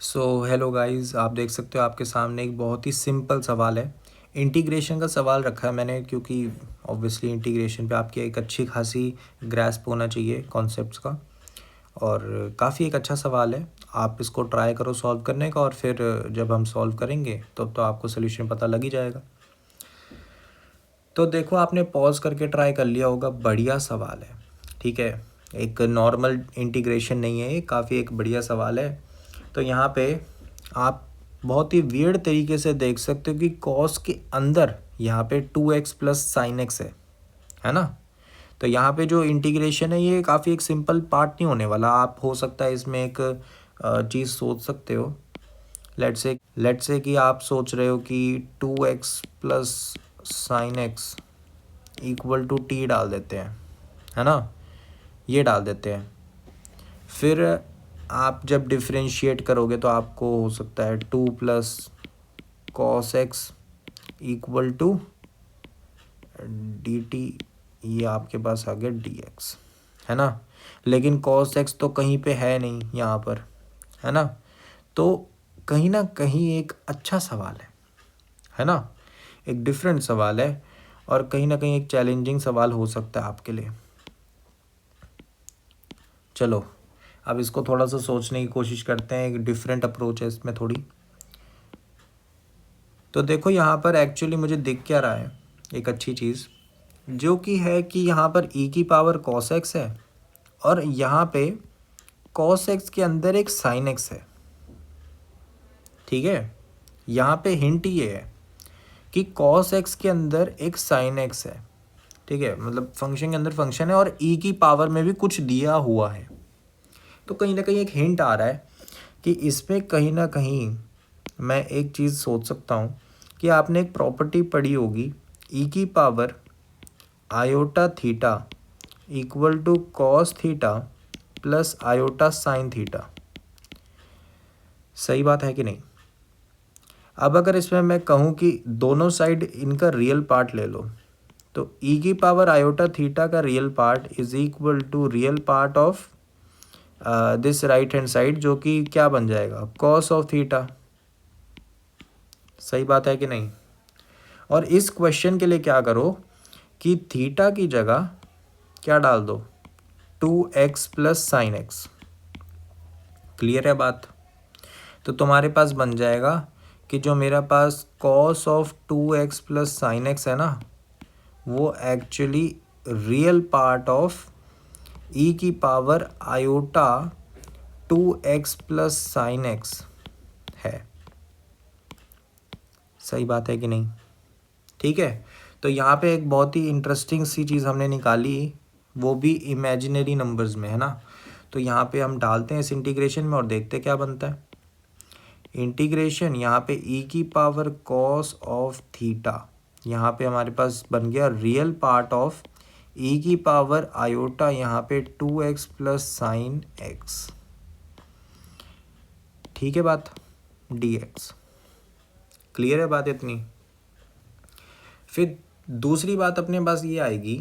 So hello guys, आप देख सकते हो आपके सामने एक बहुत ही सिंपल सवाल है। इंटीग्रेशन का सवाल रखा है मैंने क्योंकि ऑब्वियसली इंटीग्रेशन पे आपकी एक अच्छी खासी ग्रैस्प होना चाहिए कॉन्सेप्ट्स का। और काफ़ी एक अच्छा सवाल है। आप इसको ट्राई करो सॉल्व करने का, और फिर जब हम सॉल्व करेंगे तो आपको सोल्यूशन पता लग ही जाएगा। तो देखो, आपने पॉज करके ट्राई कर लिया होगा। बढ़िया सवाल है, ठीक है। एक नॉर्मल इंटीग्रेशन नहीं है, ये काफ़ी एक बढ़िया सवाल है। तो यहाँ पे आप बहुत ही वियर्ड तरीके से देख सकते हो कि कॉस के अंदर यहाँ पे 2x प्लस साइन एक्स है ना। तो यहाँ पे जो इंटीग्रेशन है ये काफ़ी एक सिंपल पार्ट नहीं होने वाला। आप हो सकता है इसमें एक चीज़ सोच सकते हो। लेट्स से कि आप सोच रहे हो कि 2x plus sine X equal to T डाल देते हैं, है ना। ये डाल देते हैं। फिर आप जब डिफरेंशिएट करोगे तो आपको हो सकता है 2 plus cos X equal to D T, ये आपके पास आ गया डी एक्स, है ना। लेकिन कॉस एक्स तो कहीं पे है नहीं यहाँ पर, है ना। तो कहीं ना कहीं एक अच्छा सवाल है ना। एक डिफरेंट सवाल है, और कहीं ना कहीं एक चैलेंजिंग सवाल हो सकता है आपके लिए। चलो, अब इसको थोड़ा सा सोचने की कोशिश करते हैं। एक डिफरेंट अप्रोच है इसमें थोड़ी। तो देखो, यहाँ पर एक्चुअली मुझे दिख क्या रहा है, एक अच्छी चीज़ जो कि है कि यहाँ पर e की पावर cos x है, और यहाँ पे cos x के अंदर एक sin x है, ठीक है। यहाँ पे हिंट ये है कि cos x के अंदर एक sin x है, ठीक है। मतलब फंक्शन के अंदर फंक्शन है, और e की पावर में भी कुछ दिया हुआ है। तो कहीं ना कहीं एक हिंट आ रहा है कि इसमें कहीं ना कहीं मैं एक चीज़ सोच सकता हूँ कि आपने एक प्रॉपर्टी पढ़ी होगी, e की power iota theta equal to cos theta plus iota sine theta. सही बात है कि नहीं। अब अगर इसमें मैं कहूँ कि दोनों साइड इनका रियल पार्ट ले लो, तो e की पावर आयोटा थीटा का real part is equal to real part of this right hand side, जो कि क्या बन जाएगा, कॉस ऑफ थीटा। सही बात है कि नहीं। और इस क्वेश्चन के लिए क्या करो कि थीटा की जगह क्या डाल दो, 2x plus sine x. Clear है बात। तो तुम्हारे पास बन जाएगा कि जो मेरा पास cos of 2x plus sine x है ना, वो actually real part of e की power iota 2x plus sine x है। सही बात है कि नहीं। ठीक है। तो यहाँ पे एक बहुत ही इंटरेस्टिंग सी चीज़ हमने निकाली, वो भी इमेजिनरी नंबर्स में, है ना। तो यहाँ पे हम डालते हैं इस इंटीग्रेशन में और देखते क्या बनता है। इंटीग्रेशन यहाँ पे e की पावर कॉस ऑफ थीटा, यहाँ पे हमारे पास बन गया रियल पार्ट ऑफ e की पावर आयोटा, यहाँ पे 2x प्लस साइन एक्स। ठीक है बात, dx। क्लियर है बात इतनी। फिर दूसरी बात अपने पास ये आएगी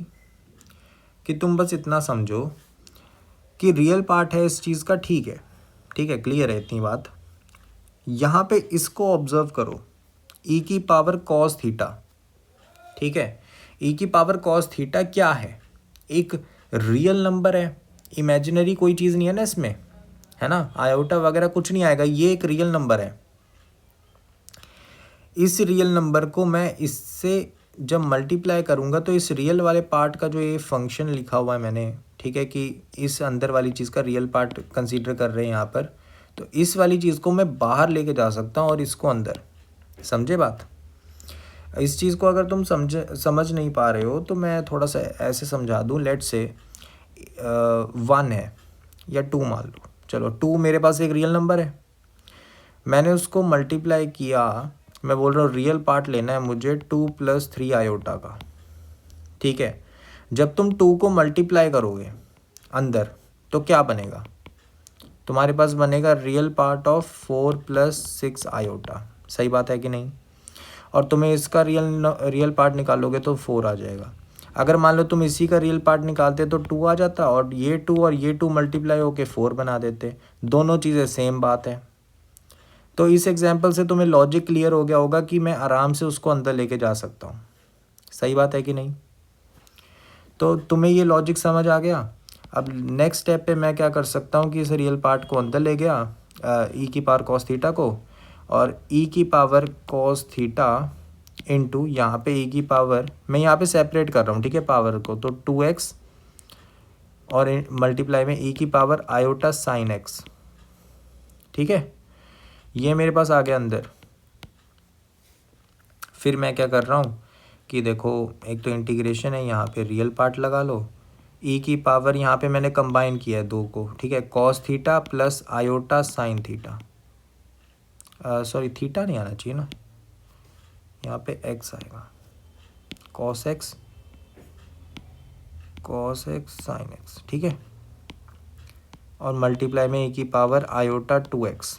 कि तुम बस इतना समझो कि रियल पार्ट है इस चीज़ का, ठीक है, ठीक है, क्लियर है इतनी बात। यहाँ पे इसको ऑब्जर्व करो, e की पावर कॉस थीटा, ठीक है। e की पावर कॉस थीटा क्या है, एक रियल नंबर है, इमेजिनरी कोई चीज़ नहीं है ना इसमें, है ना। आयोटा वगैरह कुछ नहीं आएगा, ये एक रियल नंबर है। इस रियल नंबर को मैं इससे जब मल्टीप्लाई करूँगा तो इस रियल वाले पार्ट का जो ये फंक्शन लिखा हुआ है मैंने, ठीक है, कि इस अंदर वाली चीज़ का रियल पार्ट कंसीडर कर रहे हैं यहाँ पर, तो इस वाली चीज़ को मैं बाहर लेके जा सकता हूँ और इसको अंदर। समझे बात। इस चीज़ को अगर तुम समझ नहीं पा रहे हो तो मैं थोड़ा सा ऐसे समझा दूँ। लेट से 1 है या 2 मान लो, चलो 2 मेरे पास एक रियल नंबर है, मैंने उसको मल्टीप्लाई किया। मैं बोल रहा हूँ रियल पार्ट लेना है मुझे 2 प्लस 3 आयोटा का, ठीक है। जब तुम 2 को मल्टीप्लाई करोगे अंदर तो क्या बनेगा, तुम्हारे पास बनेगा real part of 4 plus 6 iota. सही बात है कि नहीं। और तुम्हें इसका रियल पार्ट निकालोगे तो 4 आ जाएगा। अगर मान लो तुम इसी का रियल पार्ट निकालते तो 2 आ जाता, और ये 2 मल्टीप्लाई होके 4 बना देते। दोनों चीज़ें सेम बात है। तो इस एग्जाम्पल से तुम्हें लॉजिक क्लियर हो गया होगा कि मैं आराम से उसको अंदर लेके जा सकता हूँ। सही बात है कि नहीं? तो तुम्हें ये लॉजिक समझ आ गया। अब नेक्स्ट स्टेप पे मैं क्या कर सकता हूँ कि इस रियल पार्ट को अंदर ले गया, ई की पावर कॉस थीटा को, और ई की पावर कॉस थीटा इंटू यहाँ पे ई की पावर, मैं यहाँ पे सेपरेट कर रहा हूँ, ठीक है, पावर को, तो 2x और मल्टीप्लाई में ई की पावर आयोटा साइन एक्स। ठीक है, ये मेरे पास आ गया अंदर। फिर मैं क्या कर रहा हूँ कि देखो, एक तो इंटीग्रेशन है, यहाँ पे रियल पार्ट लगा लो, ई की पावर यहाँ पे मैंने कंबाइन किया है दो को, ठीक है, cos theta plus iota sine theta, sorry theta नहीं आना चाहिए ना, यहाँ पे एक्स आएगा, कॉस एक्स साइन एक्स, ठीक है, और मल्टीप्लाई में ई की पावर आयोटा 2x,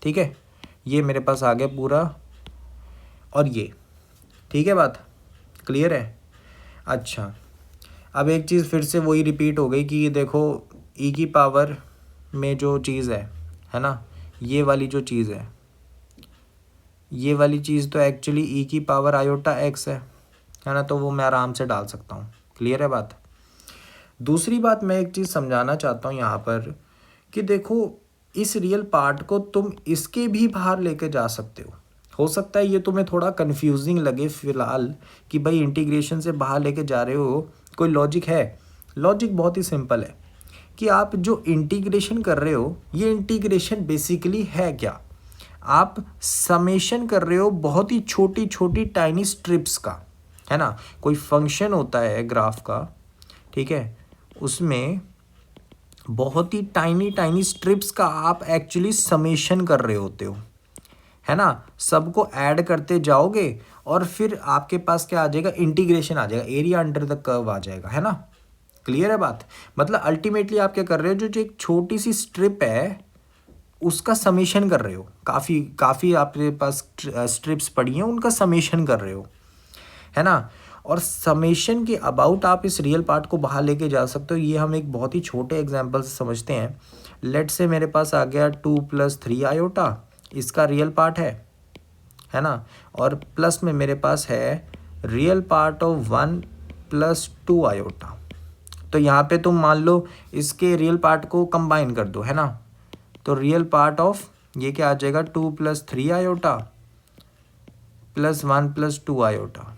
ठीक है, ये मेरे पास आ गया पूरा, और ये, ठीक है, बात क्लियर है? अच्छा, अब एक चीज़ फिर से वही रिपीट हो गई कि ये देखो, ई की पावर में जो चीज़ है ना, ये वाली जो चीज़ है, ये वाली चीज़ तो एक्चुअली ई की पावर आयोटा एक्स है ना, तो वो मैं आराम से डाल सकता हूँ। क्लियर है बात? दूसरी बात मैं एक चीज़ समझाना चाहता हूँ यहाँ पर कि देखो, इस रियल पार्ट को तुम इसके भी बाहर लेके जा सकते हो सकता है ये तुम्हें थोड़ा कंफ्यूजिंग लगे फ़िलहाल कि भाई इंटीग्रेशन से बाहर लेके जा रहे हो, कोई लॉजिक है? लॉजिक बहुत ही सिंपल है कि आप जो इंटीग्रेशन कर रहे हो, ये इंटीग्रेशन बेसिकली है क्या? आप समेशन कर रहे हो बहुत ही छोटी छोटी टाइनी स्ट्रिप्स का, है ना। कोई फंक्शन होता है ग्राफ का, ठीक है, उसमें बहुत ही टाइनी टाइनी स्ट्रिप्स का आप एक्चुअली समेशन कर रहे होते हो, है ना। सबको ऐड करते जाओगे और फिर आपके पास क्या आ जाएगा? इंटीग्रेशन आ जाएगा, एरिया अंडर द कर्व आ जाएगा, है ना। क्लियर है बात? मतलब अल्टीमेटली आप क्या कर रहे हो, जो एक छोटी सी स्ट्रिप है उसका समेशन कर रहे हो, काफ़ी आपके पास स्ट्रिप्स पड़ी हैं, उनका समेशन कर रहे हो, है ना। और समेशन के अबाउट आप इस रियल पार्ट को बाहर लेके जा सकते हो। ये हम एक बहुत ही छोटे एग्जांपल से समझते हैं। लेट से मेरे पास आ गया 2 + 3 आयोटा, इसका रियल पार्ट है ना, और प्लस में मेरे पास है रियल पार्ट ऑफ 1 + 2 आयोटा। तो यहाँ पे तुम मान लो इसके रियल पार्ट को कंबाइन कर दो, है ना, तो रियल पार्ट ऑफ ये क्या आ जाएगा? 2 + 3 आयोटा प्लस 1 + 2 आयोटा,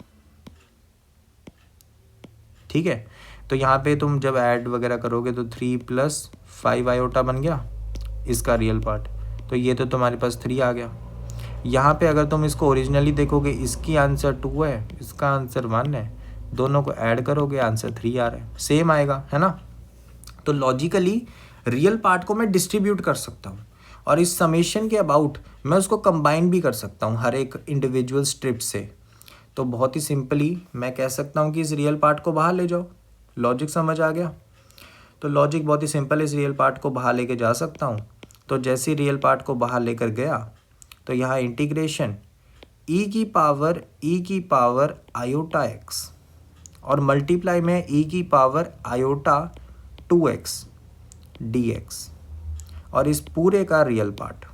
ठीक है। तो यहाँ पे तुम जब ऐड वगैरह करोगे तो 3 + 5 आयोटा बन गया इसका रियल पार्ट, तो ये तो तुम्हारे पास 3 आ गया। यहाँ पे अगर तुम इसको ओरिजिनली देखोगे, इसकी आंसर 2 है, इसका आंसर 1 है, दोनों को ऐड करोगे आंसर 3 आ रहा है, सेम आएगा, है ना। तो लॉजिकली रियल पार्ट को मैं डिस्ट्रीब्यूट कर सकता हूँ और इस समेशन के अबाउट मैं उसको कंबाइन भी कर सकता हूँ हर एक इंडिविजुअल स्ट्रिप से। तो बहुत ही सिंपली मैं कह सकता हूँ कि इस रियल पार्ट को बाहर ले जाओ। लॉजिक समझ आ गया? तो लॉजिक बहुत ही सिंपल है, इस रियल पार्ट को बाहर लेके जा सकता हूँ। तो जैसे रियल पार्ट को बाहर लेकर गया तो यहाँ इंटीग्रेशन ई की पावर आयोटा एक्स और मल्टीप्लाई में ई की पावर आयोटा 2x dx और इस पूरे का रियल पार्ट।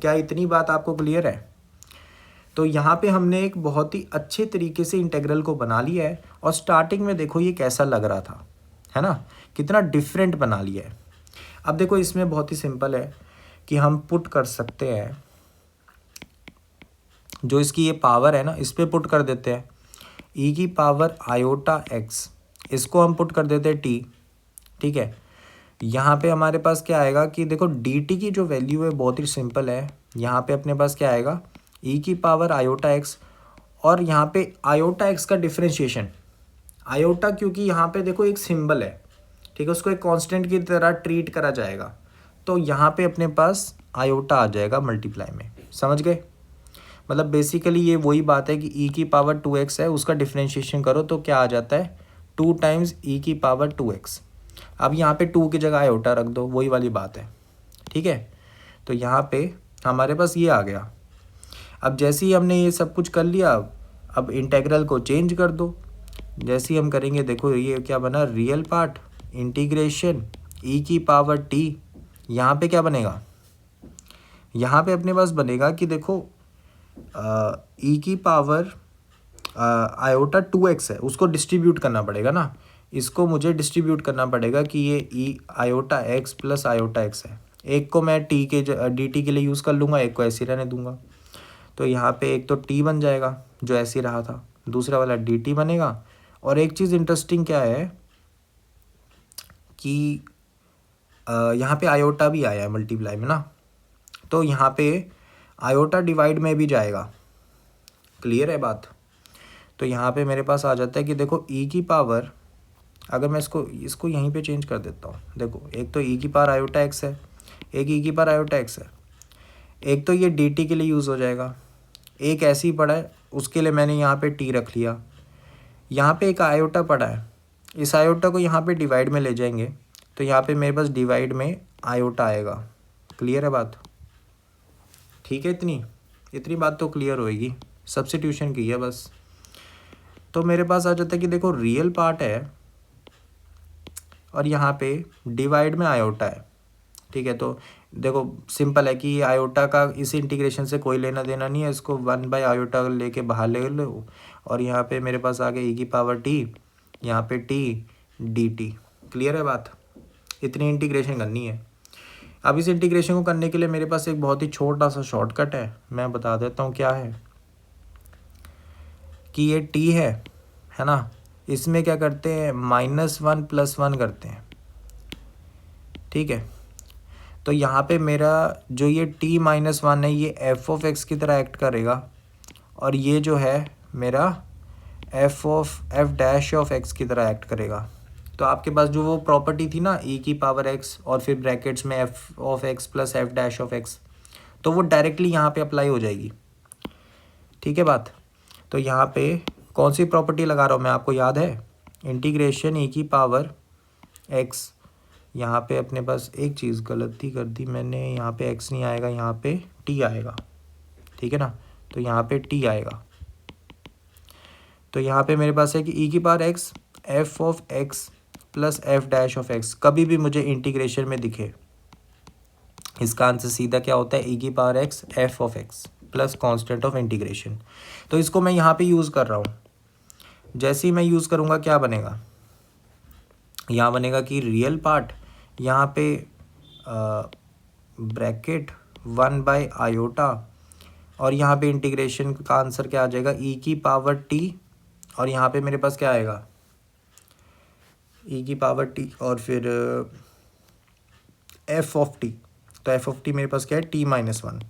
क्या इतनी बात आपको क्लियर है? तो यहाँ पे हमने एक बहुत ही अच्छे तरीके से इंटीग्रल को बना लिया है और स्टार्टिंग में देखो ये कैसा लग रहा था, है ना, कितना डिफरेंट बना लिया है। अब देखो इसमें बहुत ही सिंपल है कि हम पुट कर सकते हैं, जो इसकी ये पावर है ना, इस पर पुट कर देते हैं ई की पावर आयोटा एक्स, इसको हम पुट कर देते हैं टी, ठीक है। यहाँ पे हमारे पास क्या आएगा कि देखो डी टी की जो वैल्यू है बहुत ही सिंपल है। यहाँ पे अपने पास क्या आएगा? ई की पावर आयोटा एक्स, और यहाँ पे आयोटा एक्स का डिफ्रेंशिएशन, आयोटा क्योंकि यहाँ पे देखो एक सिंबल है, ठीक है, उसको एक कांस्टेंट की तरह ट्रीट करा जाएगा, तो यहाँ पे अपने पास आयोटा आ जाएगा मल्टीप्लाई में। समझ गए? मतलब बेसिकली ये वही बात है कि ई की पावर 2x है, उसका डिफ्रेंशिएशन करो तो क्या आ जाता है? 2 × ई की पावर 2x। अब यहाँ पे 2 की जगह आयोटा रख दो, वही वाली बात है, ठीक है। तो यहाँ पे हमारे पास ये आ गया। अब जैसे ही हमने ये सब कुछ कर लिया, अब इंटीग्रल को चेंज कर दो। जैसे ही हम करेंगे देखो ये क्या बना? रियल पार्ट इंटीग्रेशन ई की पावर टी, यहाँ पे क्या बनेगा? यहाँ पे अपने पास बनेगा कि देखो ई की पावर आयोटा 2x है, उसको डिस्ट्रीब्यूट करना पड़ेगा ना, इसको मुझे डिस्ट्रीब्यूट करना पड़ेगा कि ये ई iota x plus iota x है। एक को मैं टी के डी टी के लिए यूज़ कर लूँगा, एक को ऐसे ही रहने दूंगा। तो यहाँ पे एक तो टी बन जाएगा जो ऐसे ही रहा था, दूसरा वाला डी टी बनेगा। और एक चीज़ इंटरेस्टिंग क्या है कि यहाँ पे आयोटा भी आया है मल्टीप्लाई में ना, तो यहाँ पे आयोटा डिवाइड में भी जाएगा। क्लियर है बात? तो यहाँ पे मेरे पास आ जाता है कि देखो ई की पावर, अगर मैं इसको यहीं पे चेंज कर देता हूँ, देखो एक तो ई की पावर आयोटा एक्स है, एक ई की पावर आयोटा एक्स है, एक तो ये डी टी के लिए यूज़ हो जाएगा, एक ऐसे ही पड़ा है उसके लिए मैंने यहाँ पे टी रख लिया। यहाँ पे एक आयोटा पड़ा है, इस आयोटा को यहाँ पे डिवाइड में ले जाएंगे तो यहाँ पे मेरे पास डिवाइड में आयोटा आएगा। क्लियर है बात? ठीक है, इतनी बात तो क्लियर होएगी, सब्स्टिट्यूशन की है बस। तो मेरे पास आ जाता है कि देखो रियल पार्ट है और यहाँ पे डिवाइड में आयोटा है। ठीक है, तो देखो सिंपल है कि आयोटा का इस इंटीग्रेशन से कोई लेना देना नहीं है, इसको 1/आयोटा लेके बाहर ले लो और यहाँ पे मेरे पास आ गया ई की पावर टी, यहाँ पे टी डी टी। क्लियर है बात? इतनी इंटीग्रेशन करनी है। अब इस इंटीग्रेशन को करने के लिए मेरे पास एक बहुत ही छोटा सा शॉर्टकट है, मैं बता देता हूँ क्या है। कि ये टी है ना, इसमें क्या करते हैं -1 + 1 करते हैं। ठीक है, तो यहाँ पे मेरा जो ये t-1 है ये f(x) की तरह एक्ट करेगा और ये जो है मेरा f(x) की तरह एक्ट करेगा। तो आपके पास जो वो प्रॉपर्टी थी ना e की पावर x और फिर ब्रैकेट्स में f(x) + f(x), तो वो डायरेक्टली यहाँ पे अप्लाई हो जाएगी। ठीक है बात? तो यहाँ पे कौन सी प्रॉपर्टी लगा रहा हूँ मैं, आपको याद है? इंटीग्रेशन e की पावर x, यहाँ पे अपने पास एक चीज़ गलती कर दी मैंने, यहाँ पे x नहीं आएगा, यहाँ पे t आएगा। ठीक है ना, तो यहाँ पे t आएगा। तो यहाँ पे मेरे पास है कि e की पावर x f(x) + f(x) कभी भी मुझे इंटीग्रेशन में दिखे, इसका आंसर सीधा क्या होता है, e की power x f(x) + constant of integration. तो इसको मैं यहाँ पे यूज़ कर रहा हूँ। जैसे ही मैं यूज़ करूँगा क्या बनेगा, यहाँ बनेगा कि रियल पार्ट यहाँ पे ब्रैकेट 1/आयोटा और यहाँ पे इंटीग्रेशन का आंसर क्या आ जाएगा, e की पावर t और यहाँ पे मेरे पास क्या आएगा, e की पावर t और फिर f(t). तो f(t) मेरे पास क्या है, t-1।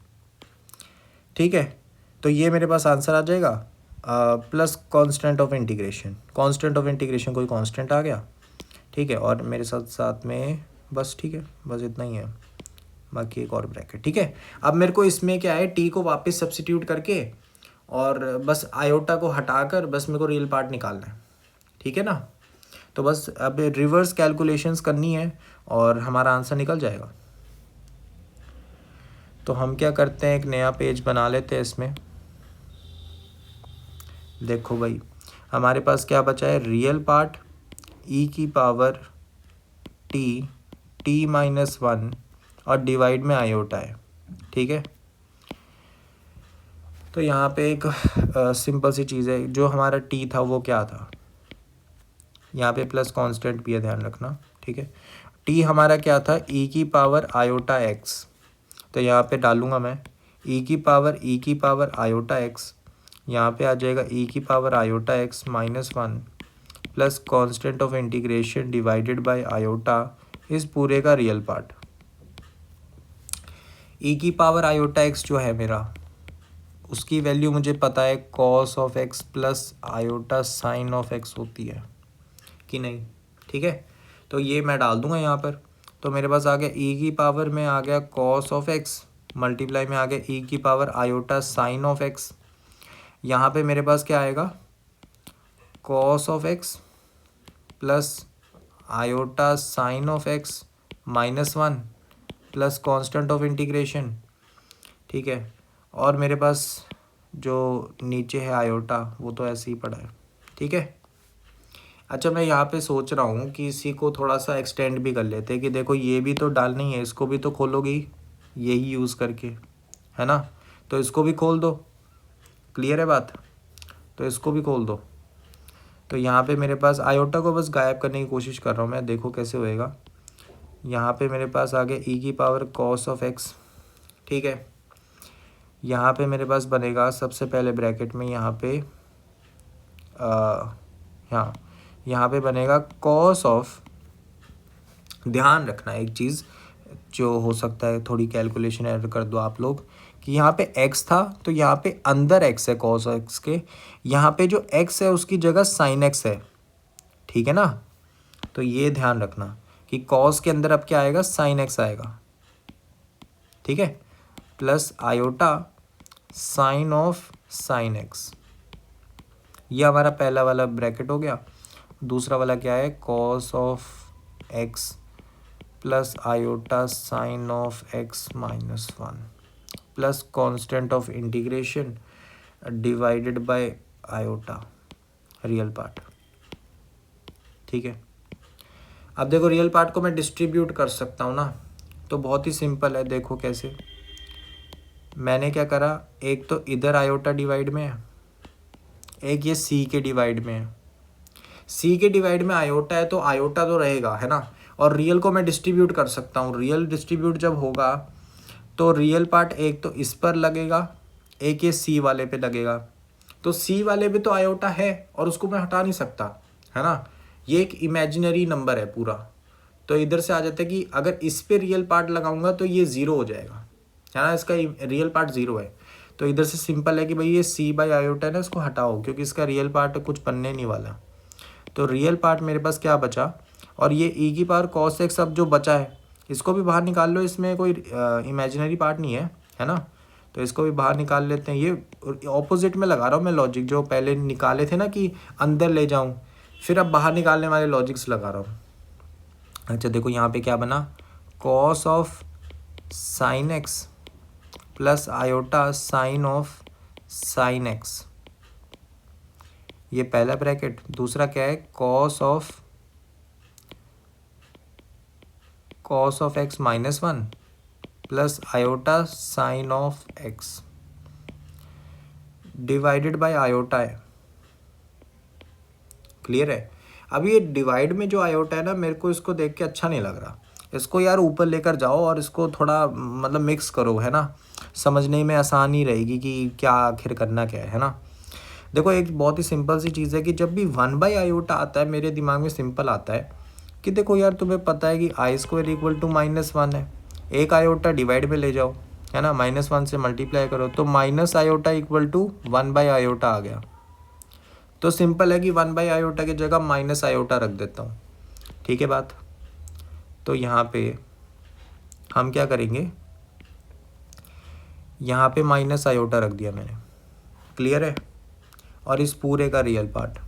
ठीक है, तो ये मेरे पास आंसर आ जाएगा plus constant of integration. Constant of integration कोई कांस्टेंट आ गया। ठीक है, और मेरे साथ साथ में बस, ठीक है बस इतना ही है, बाकी एक और ब्रैकेट। ठीक है, अब मेरे को इसमें क्या है, टी को वापस सब्स्टिट्यूट करके और बस आयोटा को हटाकर बस मेरे को रियल पार्ट निकालना है। ठीक है ना, तो बस अब रिवर्स कैलकुलेशंस करनी है और हमारा आंसर निकल जाएगा। तो हम क्या करते हैं, एक नया पेज बना लेते हैं इसमें। देखो भाई हमारे पास क्या बचा है, रियल पार्ट e की पावर t-1 और डिवाइड में आयोटा है। ठीक है, तो यहाँ पे एक सिंपल सी चीज़ है, जो हमारा t था वो क्या था, यहाँ पे प्लस कांस्टेंट भी है, ध्यान रखना। ठीक है, t हमारा क्या था, e की पावर आयोटा x, तो यहाँ पे डालूँगा मैं e की पावर आयोटा x, यहाँ पे आ जाएगा e की power iota x -1 plus constant of integration divided by iota, इस पूरे का रियल पार्ट। e की पावर आयोटा x जो है मेरा, उसकी वैल्यू मुझे पता है cos of x plus iota sign of x होती है कि नहीं। ठीक है, तो ये मैं डाल दूंगा यहाँ पर। तो मेरे पास आ गया e की पावर में आ गया cos ऑफ x मल्टीप्लाई में आ गया e की power iota sine of x। यहाँ पे मेरे पास क्या आएगा, cos of x plus iota sign of x -1 plus constant of integration. ठीक है, और मेरे पास जो नीचे है आयोटा वो तो ऐसे ही पड़ा है। ठीक है, अच्छा मैं यहाँ पे सोच रहा हूँ कि इसी को थोड़ा सा एक्सटेंड भी कर लेते हैं कि देखो ये भी तो डालनी है, इसको भी तो खोलोगी यही यूज़ करके। है ना। तो इसको भी खोल दो, क्लियर है बात, तो इसको भी खोल दो। तो यहाँ पे मेरे पास आयोटा को बस गायब करने की कोशिश कर रहा हूँ मैं, देखो कैसे होएगा। यहाँ पे मेरे पास आ गया ई की पावर कॉस ऑफ एक्स, ठीक है। यहाँ पे मेरे पास बनेगा सबसे पहले ब्रैकेट में यहाँ पे हाँ यहाँ पे बनेगा कॉस ऑफ, ध्यान रखना एक चीज़ जो हो सकता है थोड़ी कैलकुलेशन एरर कर दो आप लोग, कि यहाँ पे x था तो यहाँ पे अंदर x है कॉस x के, यहाँ पे जो x है उसकी जगह साइन x है, ठीक है ना। तो ये ध्यान रखना कि कॉस के अंदर अब क्या आएगा, साइन x आएगा, ठीक है, plus iota sign of sine x। ये हमारा पहला वाला ब्रैकेट हो गया। दूसरा वाला क्या है, cos of x plus iota sign of x minus one plus constant of integration divided by iota real part, ठीक है। अब देखो रियल पार्ट को मैं डिस्ट्रीब्यूट कर सकता हूँ ना, तो बहुत ही सिंपल है, देखो कैसे। मैंने क्या करा, एक तो इधर आयोटा डिवाइड में है, एक ये सी के डिवाइड में है। सी के डिवाइड में आयोटा है तो आयोटा तो रहेगा, है ना। और रियल को मैं डिस्ट्रीब्यूट कर सकता हूँ, रियल डिस्ट्रीब्यूट जब होगा तो रियल पार्ट एक तो इस पर लगेगा, एक ये सी वाले पे लगेगा। तो सी वाले पे तो आयोटा है और उसको मैं हटा नहीं सकता, है ना। ये एक इमेजिनरी नंबर है पूरा, तो इधर से आ जाता है कि अगर इस पे रियल पार्ट लगाऊंगा तो ये ज़ीरो हो जाएगा, है ना, इसका रियल पार्ट ज़ीरो है। तो इधर से सिंपल है कि भाई ये सी बाई आयोटा है ना, इसको हटाओ क्योंकि इसका रियल पार्ट कुछ बनने नहीं वाला। तो रियल पार्ट मेरे पास क्या बचा, और ये ई की पावर कॉस एक्स अब जो बचा है इसको भी बाहर निकाल लो, इसमें कोई इमेजिनरी पार्ट नहीं है ना। तो इसको भी बाहर निकाल लेते हैं। ये ऑपोजिट में लगा रहा हूँ मैं लॉजिक, जो पहले निकाले थे ना कि अंदर ले जाऊँ, फिर अब बाहर निकालने वाले लॉजिक्स लगा रहा हूँ। अच्छा देखो यहाँ पे क्या बना, cos of sine x plus iota sign of sine x, ये पहला ब्रैकेट। दूसरा क्या है, cos of x minus one plus iota sign of x divided by iota है, क्लियर है। अब ये डिवाइड में जो आयोटा है ना, मेरे को इसको देख के अच्छा नहीं लग रहा, इसको यार ऊपर लेकर जाओ और इसको थोड़ा मतलब मिक्स करो, है ना, समझने में आसानी रहेगी कि क्या आखिर करना क्या है ना। देखो एक बहुत ही सिंपल सी चीज़ है कि जब भी वन बाई आयोटा आता है मेरे दिमाग में सिंपल आता है कि देखो यार तुम्हें पता है कि i square equal to minus one है, एक आयोटा डिवाइड में ले जाओ, है ना, माइनस वन से मल्टीप्लाई करो तो minus iota equal to one by iota आ गया। तो सिंपल है कि वन बाई आयोटा की जगह माइनस आयोटा रख देता हूँ, ठीक है बात। तो यहाँ पे हम क्या करेंगे, यहाँ पे माइनस आयोटा रख दिया मैंने, क्लियर है, और इस पूरे का रियल पार्ट।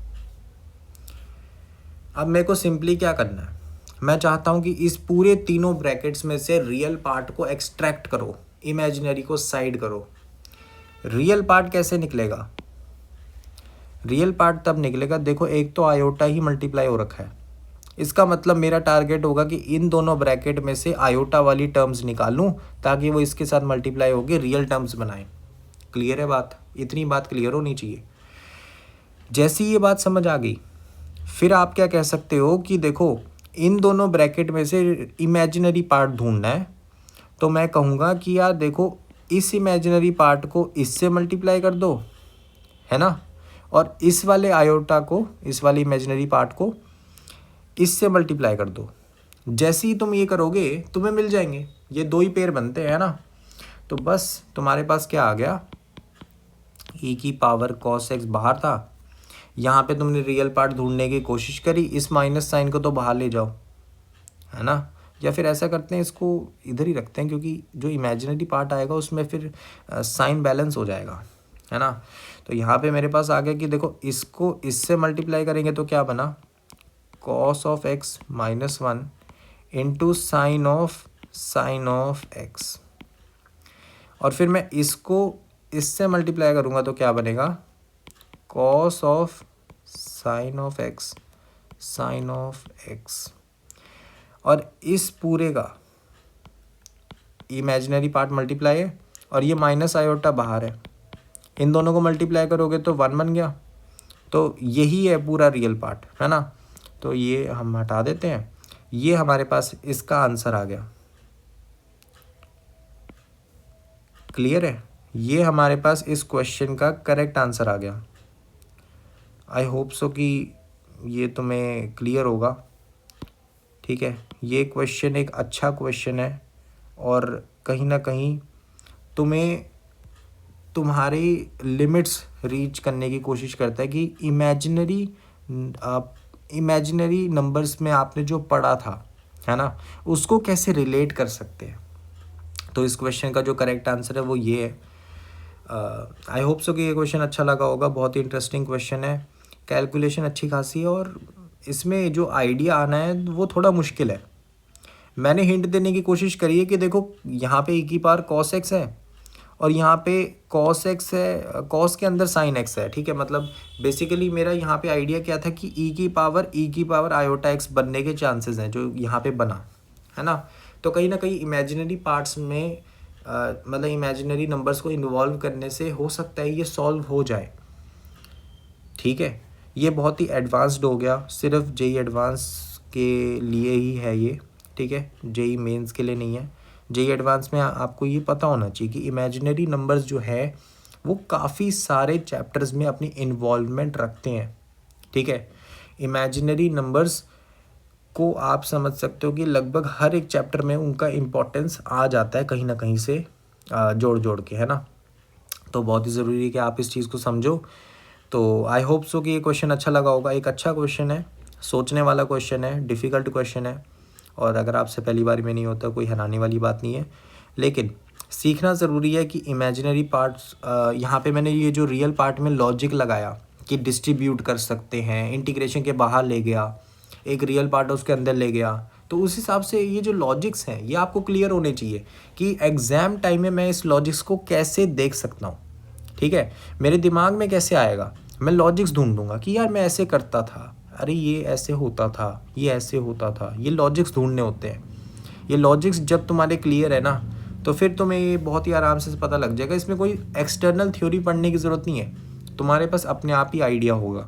अब मेरे को सिंपली क्या करना है, मैं चाहता हूँ कि इस पूरे तीनों ब्रैकेट्स में से रियल पार्ट को एक्सट्रैक्ट करो, इमेजिनरी को साइड करो। रियल पार्ट कैसे निकलेगा, रियल पार्ट तब निकलेगा, देखो एक तो आयोटा ही मल्टीप्लाई हो रखा है, इसका मतलब मेरा टारगेट होगा कि इन दोनों ब्रैकेट में से आयोटा वाली टर्म्स निकालूं ताकि वो इसके साथ मल्टीप्लाई होकर रियल टर्म्स बनाएं। क्लियर है बात, इतनी बात क्लियर होनी चाहिए। जैसी ये बात समझ आ गई, फिर आप क्या कह सकते हो कि देखो इन दोनों ब्रैकेट में से इमेजिनरी पार्ट ढूंढना है, तो मैं कहूँगा कि यार देखो इस इमेजिनरी पार्ट को इससे मल्टीप्लाई कर दो, है ना, और इस वाले आयोटा को, इस वाले इमेजिनरी पार्ट को इससे मल्टीप्लाई कर दो। जैसे ही तुम ये करोगे तुम्हें मिल जाएंगे, ये दो ही पेयर बनते हैं ना। तो बस तुम्हारे पास क्या आ गया, ई की पावर कॉस एक्स बाहर था, यहाँ पे तुमने रियल पार्ट ढूंढने की कोशिश करी, इस माइनस साइन को तो बाहर ले जाओ, है ना। या फिर ऐसा करते हैं, इसको इधर ही रखते हैं क्योंकि जो इमेजिनरी पार्ट आएगा उसमें फिर साइन बैलेंस हो जाएगा, है ना। तो यहाँ पे मेरे पास आ गया कि देखो इसको इससे मल्टीप्लाई करेंगे तो क्या बना, cos of x minus one into sine of x, और फिर मैं इसको इससे मल्टीप्लाई करूँगा तो क्या बनेगा, cos of sine of x, और इस पूरे का इमेजिनरी पार्ट मल्टीप्लाई है और ये माइनस आयोटा बाहर है, इन दोनों को मल्टीप्लाई करोगे तो 1 बन गया। तो यही है पूरा रियल पार्ट, है ना। तो ये हम हटा देते हैं, ये हमारे पास इसका आंसर आ गया। क्लियर है, ये हमारे पास इस क्वेश्चन का करेक्ट आंसर आ गया। आई होप सो कि ये तुम्हें क्लियर होगा। ठीक है, ये क्वेश्चन एक अच्छा क्वेश्चन है और कहीं ना कहीं तुम्हें तुम्हारी लिमिट्स रीच करने की कोशिश करता है कि इमेजिनरी नंबर्स में आपने जो पढ़ा था, है ना, उसको कैसे रिलेट कर सकते हैं। तो इस क्वेश्चन का जो करेक्ट आंसर है वो ये है। आई होप सो कि ये क्वेश्चन अच्छा लगा होगा। बहुत ही इंटरेस्टिंग क्वेश्चन है, कैलकुलेशन अच्छी खासी है और इसमें जो आइडिया आना है वो थोड़ा मुश्किल है। मैंने हिंट देने की कोशिश करी है कि देखो यहाँ पे e की पावर cos x है और यहाँ पे cos x है, cos के अंदर sin x है। ठीक है, मतलब बेसिकली मेरा यहाँ पे आइडिया क्या था कि e की पावर आयोटा x बनने के चांसेस हैं जो यहाँ पे बना, है ना। तो कहीं ना कहीं इमेजिनरी पार्ट्स में मतलब इमेजिनरी नंबर्स को इन्वॉल्व करने से हो सकता है ये सॉल्व हो जाए। ठीक है, ये बहुत ही एडवांस्ड हो गया, सिर्फ जेई एडवांस के लिए ही है ये। ठीक है, जेई मेंस के लिए नहीं है। जेई एडवांस में आपको ये पता होना चाहिए कि इमेजिनरी नंबर्स जो है वो काफ़ी सारे चैप्टर्स में अपनी इन्वॉल्वमेंट रखते हैं। ठीक है, इमेजिनरी नंबर्स को आप समझ सकते हो कि लगभग हर एक चैप्टर में उनका इम्पोर्टेंस आ जाता है कहीं ना कहीं से जोड़ जोड़ के, है ना। तो बहुत ही ज़रूरी है कि आप इस चीज़ को समझो। तो आई होप सो कि ये क्वेश्चन अच्छा लगा होगा। एक अच्छा क्वेश्चन है, सोचने वाला क्वेश्चन है, डिफ़िकल्ट क्वेश्चन है और अगर आपसे पहली बार में नहीं होता कोई हैरानी वाली बात नहीं है, लेकिन सीखना ज़रूरी है कि इमेजिनरी पार्ट्स यहाँ पे मैंने ये जो रियल पार्ट में लॉजिक लगाया कि डिस्ट्रीब्यूट कर सकते हैं, इंटीग्रेशन के बाहर ले गया, एक रियल पार्ट उसके अंदर ले गया, तो उस हिसाब से ये जो लॉजिक्स हैं ये आपको क्लियर होने चाहिए कि एग्ज़ाम टाइम में मैं इस लॉजिक्स को कैसे देख सकता हूँ। ठीक है, मेरे दिमाग में कैसे आएगा, मैं लॉजिक्स ढूंढूंगा कि यार मैं ऐसे करता था, अरे ये ऐसे होता था, ये ऐसे होता था, ये लॉजिक्स ढूंढने होते हैं। ये लॉजिक्स जब तुम्हारे क्लियर है ना तो फिर तुम्हें ये बहुत ही आराम से पता लग जाएगा। इसमें कोई एक्सटर्नल थ्योरी पढ़ने की ज़रूरत नहीं है, तुम्हारे पास अपने आप ही आइडिया होगा।